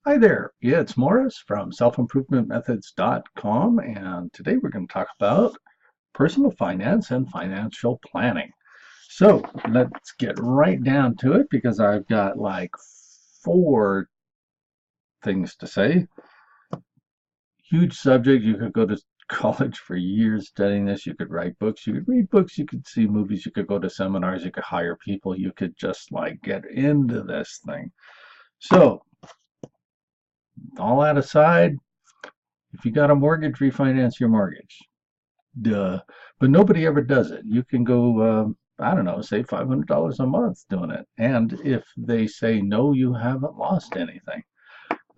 Hi there, it's Morris from selfimprovementmethods.com, and today we're going to talk about personal finance and financial planning. So let's get right down to it because I've got like four things to say. Huge subject. You could go to college for years studying this. You could write books. You could read books. You could see movies. You could go to seminars. You could hire people. You could just like get into this thing. So, all that aside, if you got a mortgage, refinance your mortgage. Duh. But nobody ever does it. You can go, I don't know, save $500 a month doing it. And if they say no, you haven't lost anything.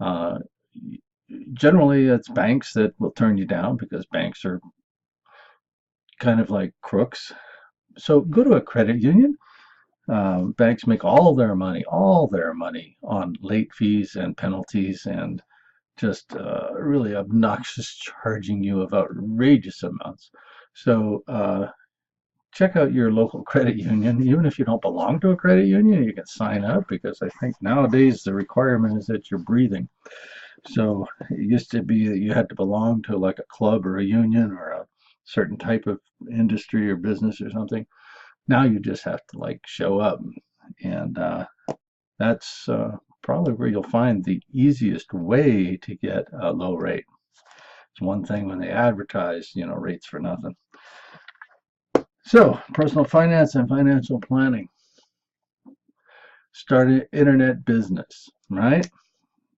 Uh, Generally, it's banks that will turn you down because banks are kind of like crooks. So go to a credit union. Banks make all their money on late fees and penalties and just really obnoxious charging you of outrageous amounts. So check out your local credit union. Even if you don't belong to a credit union, you can sign up because I think nowadays the requirement is that you're breathing. So it used to be that you had to belong to like a club or a union or a certain type of industry or business or something. Now you just have to like show up, and that's probably where you'll find the easiest way to get a low rate. It's one thing when they advertise, rates for nothing. So, personal finance and financial planning. Start an internet business, right?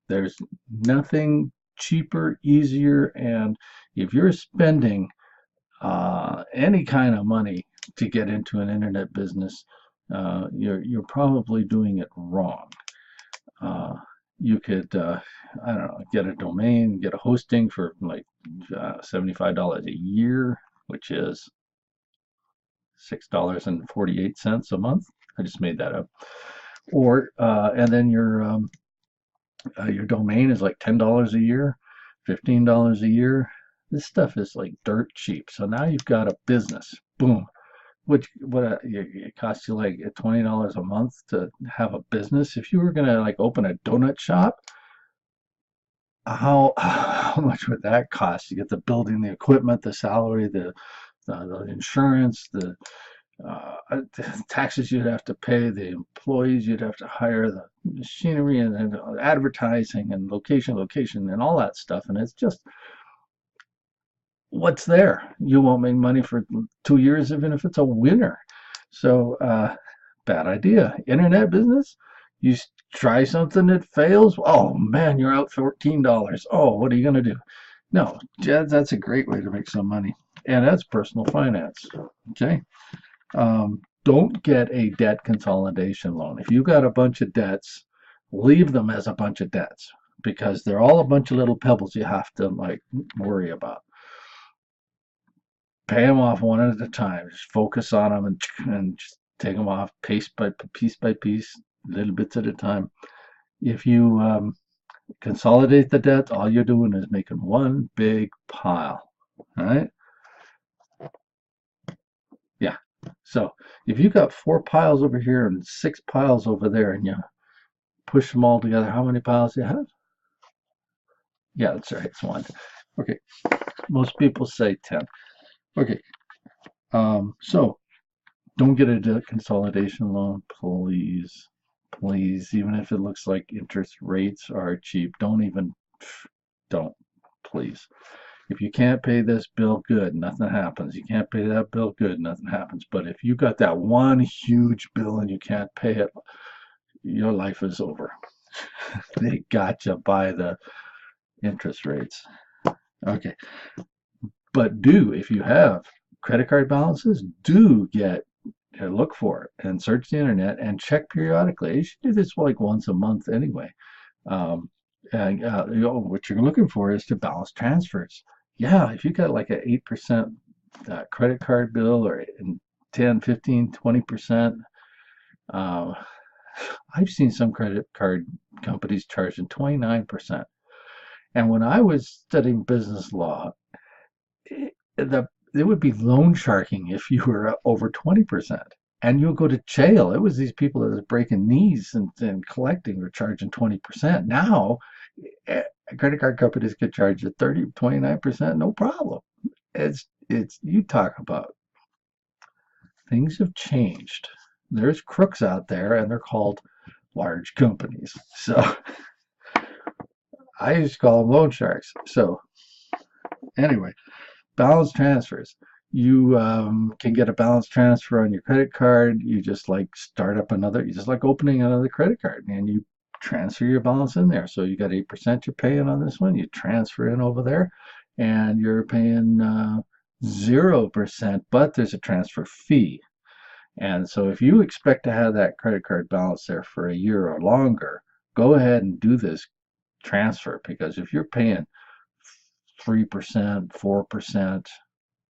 There's nothing cheaper, easier, and if you're spending any kind of money to get into an internet business, you're probably doing it wrong. You could, I don't know, get a domain, get a hosting for like $75 a year, which is $6.48 a month. I just made that up. Or and then your domain is like $10 a year, $15 a year. This stuff is like dirt cheap. So now you've got a business. Boom. Which it costs you like $20 a month to have a business. If you were gonna like open a donut shop, how much would that cost? You get the building, the equipment, the salary, the insurance, the taxes you'd have to pay, the employees you'd have to hire, the machinery and advertising and location, and all that stuff. And it's just what's there. You won't make money for 2 years, even if it's a winner. So, bad idea. Internet business, you try something that fails. Oh man, you're out $14. Oh, what are you going to do? No, that's a great way to make some money. And that's personal finance. Okay. Don't get a debt consolidation loan. If you've got a bunch of debts, leave them as a bunch of debts because they're all a bunch of little pebbles you have to like worry about. Pay them off one at a time. Just focus on them and just take them off piece by piece, little bits at a time. If you consolidate the debt, all you're doing is making one big pile. All right? Yeah. So if you got 4 piles over here and 6 piles over there, and you push them all together, how many piles do you have? Yeah, that's right. It's one. Okay. Most people say 10. Okay. So don't get a debt consolidation loan, please. Please, even if it looks like interest rates are cheap, don't, please. If you can't pay this bill, good, nothing happens. You can't pay that bill, good, nothing happens. But if you got that one huge bill and you can't pay it, your life is over. They got you by the interest rates. Okay. But if you have credit card balances, look for it and search the internet and check periodically. You should do this like once a month anyway. And what you're looking for is to balance transfers. Yeah, if you got like an 8% credit card bill or 10, 15, 20%, I've seen some credit card companies charging 29%. And when I was studying business law, there would be loan sharking if you were over 20%. And you'll go to jail. It was these people that were breaking knees and collecting or charging 20%. Now Credit card companies could charge you 30, 29%, no problem. It's you talk about things have changed. There's crooks out there, and they're called large companies. So I used to call them loan sharks. So anyway, balance transfers. You can get a balance transfer on your credit card. You just like start up another, you just like opening another credit card and you transfer your balance in there. So you got 8% you're paying on this one, you transfer in over there and you're paying 0%, but there's a transfer fee. And so if you expect to have that credit card balance there for a year or longer, go ahead and do this transfer, because if you're paying 3%, 4%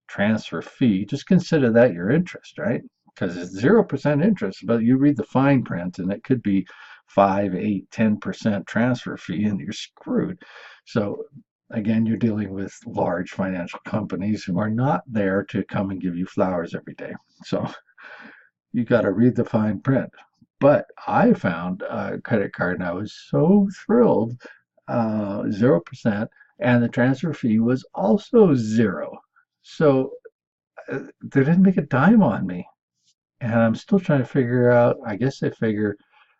transfer fee, just consider that your interest, right? Because it's 0% interest, but you read the fine print and it could be 5, 8, 10% transfer fee and you're screwed. So again, you're dealing with large financial companies who are not there to come and give you flowers every day. So you got to read the fine print. But I found a credit card and I was so thrilled, 0%, and the transfer fee was also zero. So they didn't make a dime on me. And I'm still trying to figure out, I guess they figure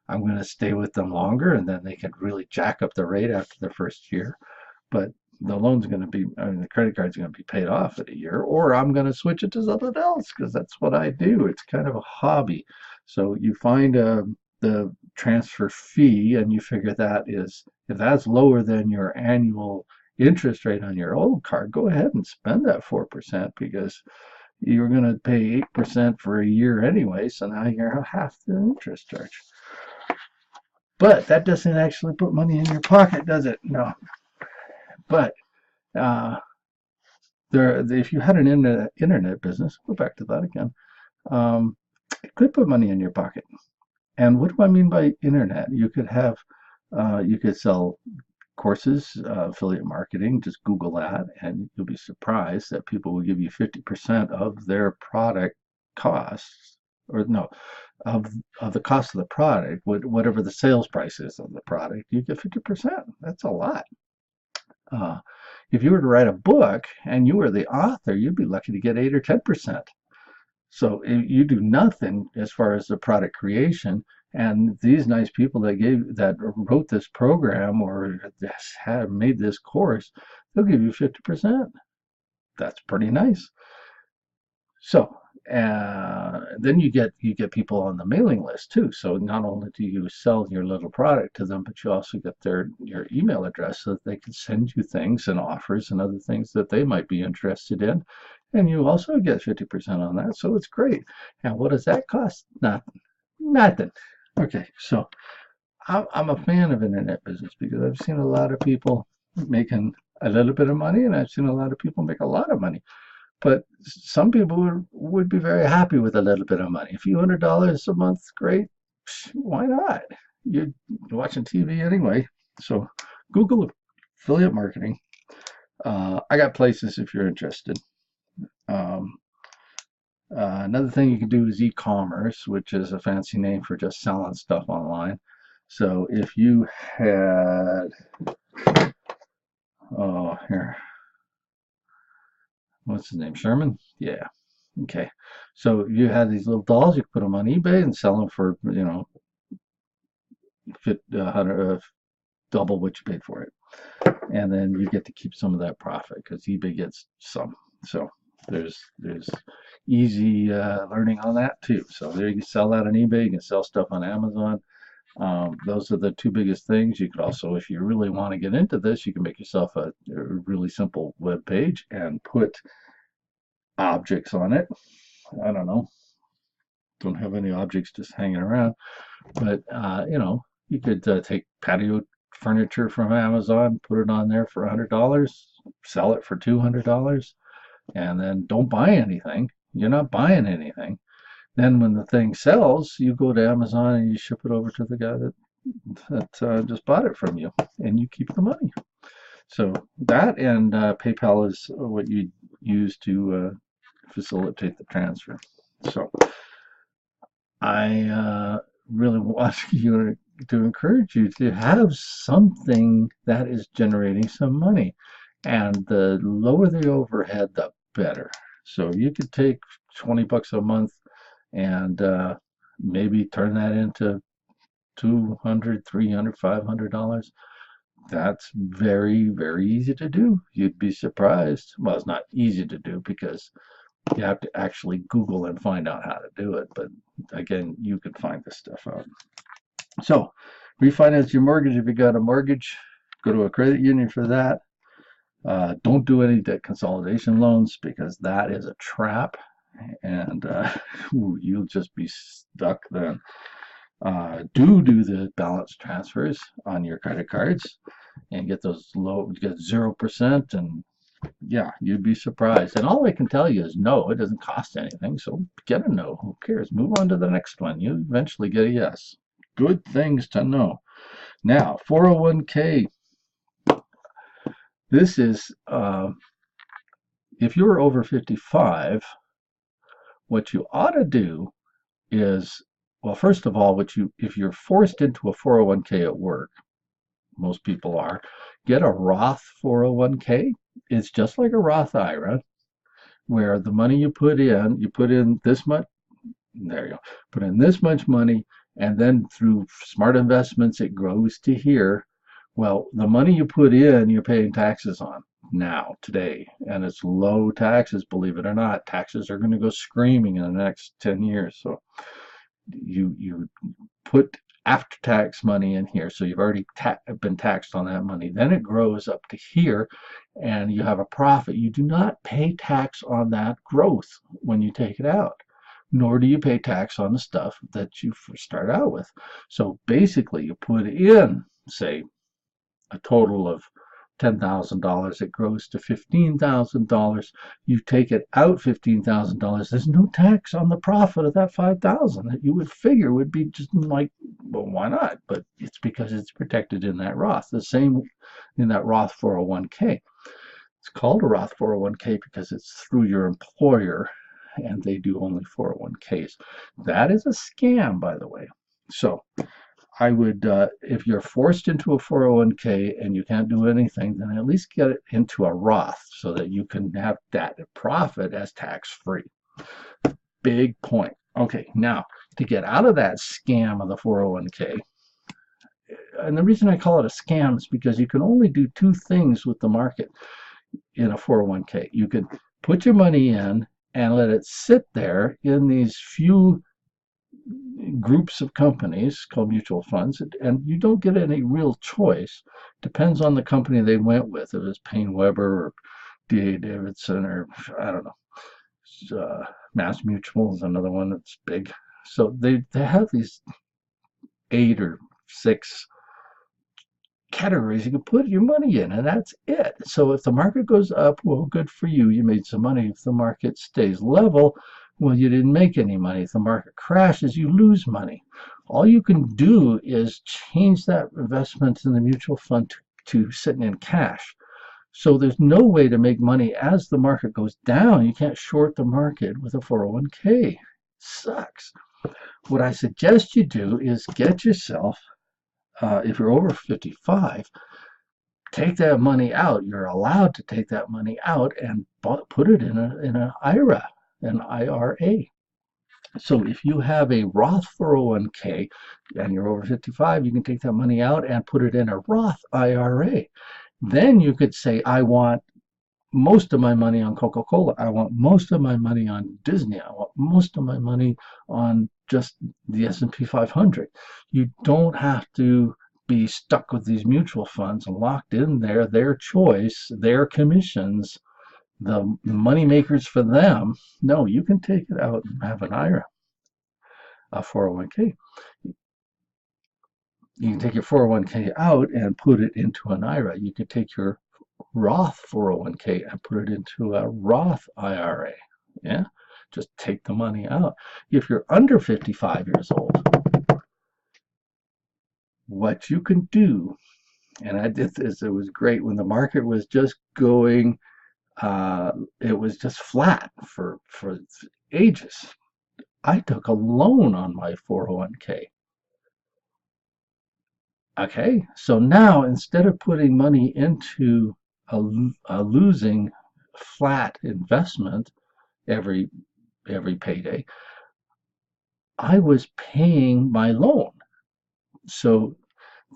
I'm going to stay with them longer and then they can really jack up the rate after the first year. But the loan's going to be, I mean, the credit card's going to be paid off in a year, or I'm going to switch it to something else because that's what I do. It's kind of a hobby. So you find the transfer fee and you figure that is, if that's lower than your annual interest rate on your old card, go ahead and spend that 4% because you're going to pay 8% for a year anyway, so now you're half the interest charge. But that doesn't actually put money in your pocket, does it? No. But uh, if you had an internet business, go back to that again, it could put money in your pocket. And what do I mean by internet? You could have, you could sell courses, affiliate marketing. Just Google that, and you'll be surprised that people will give you 50% of their product costs, or no, of the cost of the product, whatever the sales price is of the product. You get 50%. That's a lot. Uh, if you were to write a book and you were the author, you'd be lucky to get 8 or 10%. So you do nothing as far as the product creation, and these nice people that wrote this program or have made this course, they'll give you 50%. That's pretty nice. So then you get people on the mailing list too. So not only do you sell your little product to them, but you also get your email address so that they can send you things and offers and other things that they might be interested in. And you also get 50% on that. So it's great. And what does that cost? Nothing. Nothing. Okay, so I'm a fan of internet business because I've seen a lot of people making a little bit of money, and I've seen a lot of people make a lot of money. But some people would be very happy with a little bit of money. A few $100s a month, great. Why not? You're watching TV anyway. So Google affiliate marketing. I got places if you're interested. Um, Another thing you can do is e-commerce, which is a fancy name for just selling stuff online. So if you had, oh, here, what's his name? Sherman? Yeah. Okay. So you had these little dolls, you could put them on eBay and sell them for, double what you paid for it. And then you get to keep some of that profit because eBay gets some. So there's easy learning on that too. So there you can sell that on eBay, you can sell stuff on Amazon. Those are the two biggest things. You could also, if you really want to get into this, you can make yourself a really simple web page and put objects on it. I don't know. Don't have any objects just hanging around, but you could take patio furniture from Amazon, put it on there for $100, sell it for $200, and then don't buy anything. You're not buying anything. Then when the thing sells, you go to Amazon and you ship it over to the guy that just bought it from you, and you keep the money. So that and PayPal is what you use to facilitate the transfer. So I really want you to to encourage you to have something that is generating some money. And the lower the overhead, the better. So you could take 20 bucks a month and maybe turn that into 200, 300, $500. That's very, very easy to do. You'd be surprised. Well, it's not easy to do because you have to actually Google and find out how to do it. But again, you can find this stuff out. So refinance your mortgage if you got a mortgage. Go to a credit union for that. Don't do any debt consolidation loans because that is a trap, and you'll just be stuck then. Do the balance transfers on your credit cards and get those low, get 0%, and yeah, you'd be surprised. And all I can tell you is no, it doesn't cost anything. So get a no. Who cares? Move on to the next one. You eventually get a yes. Good things to know. Now, 401k. This is if you're over 55, what you ought to do is, well, first of all, if you're forced into a 401k at work, most people are, get a Roth 401k. It's just like a Roth IRA, where the money you put in this much, there you go, put in this much money, and then through smart investments, it grows to here. Well, the money you put in, you're paying taxes on now, today, and it's low taxes, believe it or not. Taxes are going to go screaming in the next 10 years. So you put after-tax money in here, so you've already been taxed on that money. Then it grows up to here, and you have a profit. You do not pay tax on that growth when you take it out, nor do you pay tax on the stuff that you start out with. So basically, you put in, say, a total of $10,000, it grows to $15,000. You take it out $15,000. There's no tax on the profit of that $5,000 that you would figure would be just like, well, why not? But it's because it's protected in that Roth. The same in that Roth 401k. It's called a Roth 401k because it's through your employer, and they do only 401ks. That is a scam, by the way. So I would, if you're forced into a 401k and you can't do anything, then at least get it into a Roth so that you can have that profit as tax-free. Big point. Okay, now to get out of that scam of the 401k, and the reason I call it a scam is because you can only do two things with the market in a 401k. You can put your money in and let it sit there in these few groups of companies called mutual funds, and you don't get any real choice. Depends on the company they went with. If it's Paine Webber or D.A. Davidson, or I don't know, Mass Mutual is another one that's big. So they have these 8 or 6 categories you can put your money in, and that's it. So if the market goes up, well, good for you, you made some money. If the market stays level, well, you didn't make any money. If the market crashes, you lose money. All you can do is change that investment in the mutual fund to sitting in cash. So there's no way to make money as the market goes down. You can't short the market with a 401k. Sucks. What I suggest you do is get yourself, if you're over 55, take that money out. You're allowed to take that money out and put it in an IRA, an IRA. So if you have a Roth 401k and you're over 55, you can take that money out and put it in a Roth IRA. Then you could say, I want most of my money on Coca-Cola. I want most of my money on Disney. I want most of my money on just the S&P 500. You don't have to be stuck with these mutual funds and locked in there, their choice, their commissions, the money makers for them. No, you can take it out and have an IRA, a 401k. You can take your 401k out and put it into an IRA. You can take your Roth 401k and put it into a Roth IRA. Yeah, just take the money out. If you're under 55 years old, what you can do, and I did this, it was great when the market was just going, it was just flat for ages. I took a loan on my 401k. Okay, so now instead of putting money into a losing flat investment every payday, I was paying my loan. So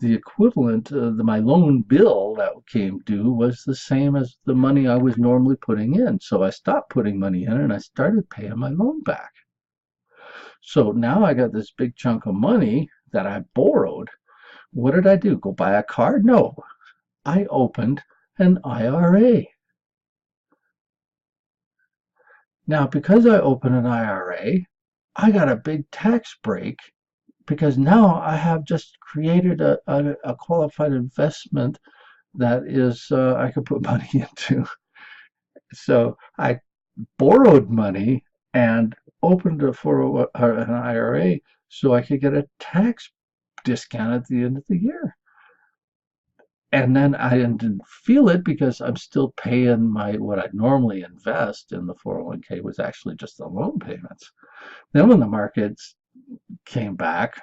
the equivalent of my loan bill that came due was the same as the money I was normally putting in. So I stopped putting money in and I started paying my loan back. So now I got this big chunk of money that I borrowed. What did I do? Go buy a car? No, I opened an IRA. Now, because I opened an IRA, I got a big tax break because now I have just created a qualified investment that is I could put money into. So I borrowed money and opened it for an IRA so I could get a tax discount at the end of the year. And then I didn't feel it because I'm still paying my what I normally invest in the 401k was actually just the loan payments. Then when the markets came back,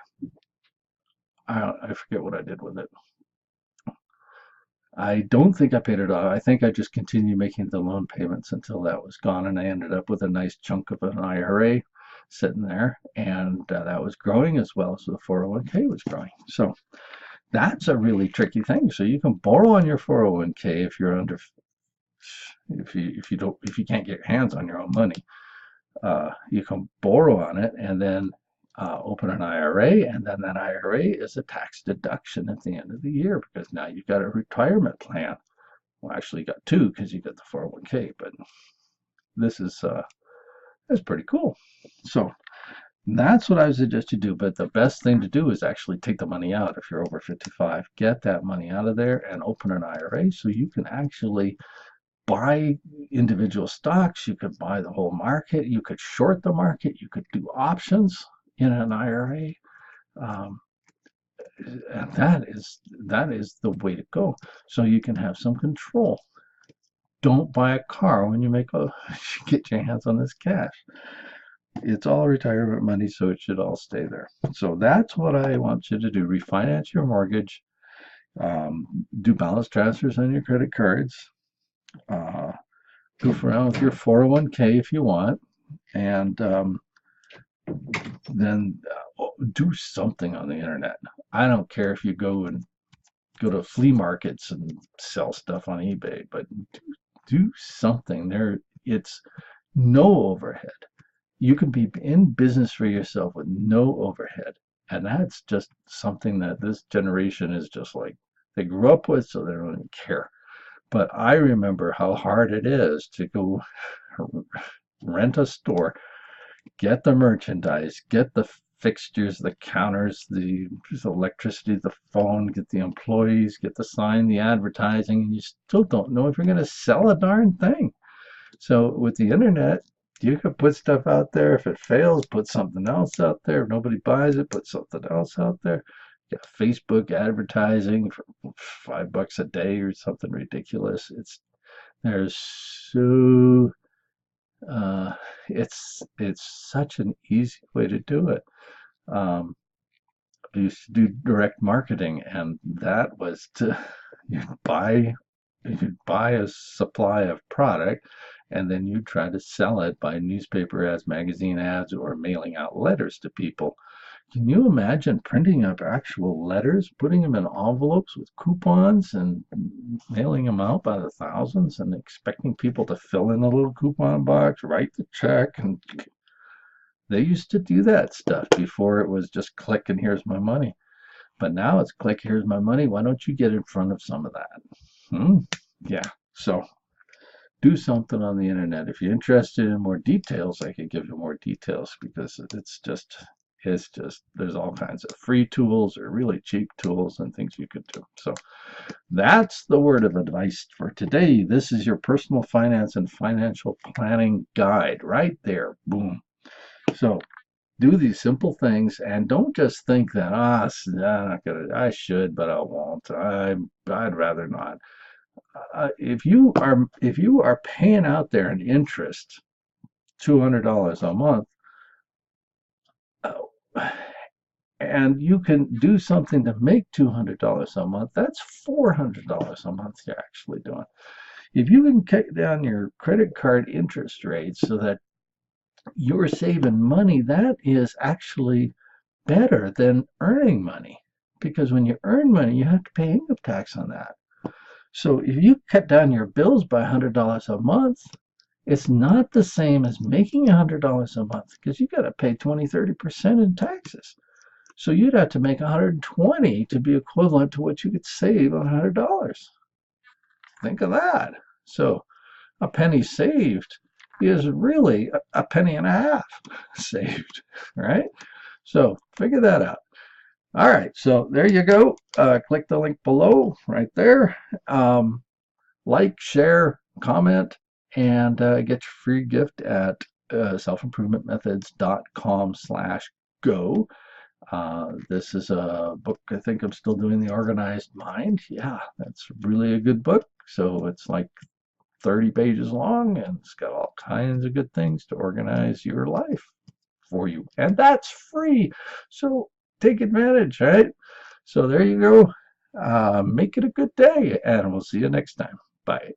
I forget what I did with it. I don't think I paid it off. I think I just continued making the loan payments until that was gone, and I ended up with a nice chunk of an IRA sitting there, and that was growing as well as the 401k was growing. So that's a really tricky thing. So you can borrow on your 401k if you're under, if you can't get your hands on your own money. You can borrow on it and then open an IRA, and then that IRA is a tax deduction at the end of the year because now you've got a retirement plan. Well, actually, you got two because you got the 401k, but this is that's pretty cool. So that's what I would suggest you do. But the best thing to do is actually take the money out if you're over 55. Get that money out of there and open an IRA so you can actually buy individual stocks. You could buy the whole market. You could short the market. You could do options in an IRA. Um, and that is the way to go. So you can have some control. Don't buy a car when you get your hands on this cash. It's all retirement money, so it should all stay there. So that's what I want you to do. Refinance your mortgage, do balance transfers on your credit cards, uh, goof around with your 401k if you want, and then do something on the internet. I don't care if you go to flea markets and sell stuff on eBay, but do something there. It's no overhead. You can be in business for yourself with no overhead. And that's just something that this generation is just like they grew up with, so they don't even care. But I remember how hard it is to go rent a store, get the merchandise, get the fixtures, the counters, the electricity, the phone, get the employees, get the sign, the advertising, and you still don't know if you're going to sell a darn thing. So with the internet, you could put stuff out there. If it fails, put something else out there. If nobody buys it, put something else out there. You got Facebook advertising for $5 a day or something ridiculous. There's so uh, it's such an easy way to do it. Um, I used to do direct marketing, and that was to you'd buy you'd buy a supply of product, and then you try to sell it by newspaper ads, magazine ads, or mailing out letters to people. Can you imagine printing up actual letters, putting them in envelopes with coupons, and mailing them out by the thousands, and expecting people to fill in a little coupon box, write the check, and they used to do that stuff before it was just click and here's my money. But now it's click, here's my money. Why don't you get in front of some of that? Hmm? Yeah. So do something on the internet. If you're interested in more details, I could give you more details because it's just there's all kinds of free tools or really cheap tools and things you could do. So that's the word of advice for today. This is your personal finance and financial planning guide right there. Boom. So do these simple things and don't just think that I'm not gonna, I should but I won't, I'd rather not. If you are paying out there an interest $200 a month, uh, and you can do something to make $200 a month, that's $400 a month you're actually doing. If you can cut down your credit card interest rates so that you're saving money, that is actually better than earning money. Because when you earn money, you have to pay income tax on that. So if you cut down your bills by $100 a month, it's not the same as making $100 a month because you got to pay 20-30% in taxes. So you'd have to make 120 to be equivalent to what you could save on $100. Think of that. So a penny saved is really a penny and a half saved, right? So figure that out. All right, so there you go. Click the link below right there. Like, share, comment, and get your free gift at selfimprovementmethods.com/go. This is a book. I think I'm still doing, The Organized Mind. Yeah, that's really a good book. So it's like 30 pages long, and it's got all kinds of good things to organize your life for you. And that's free. So take advantage, right? So there you go. Make it a good day, and we'll see you next time. Bye.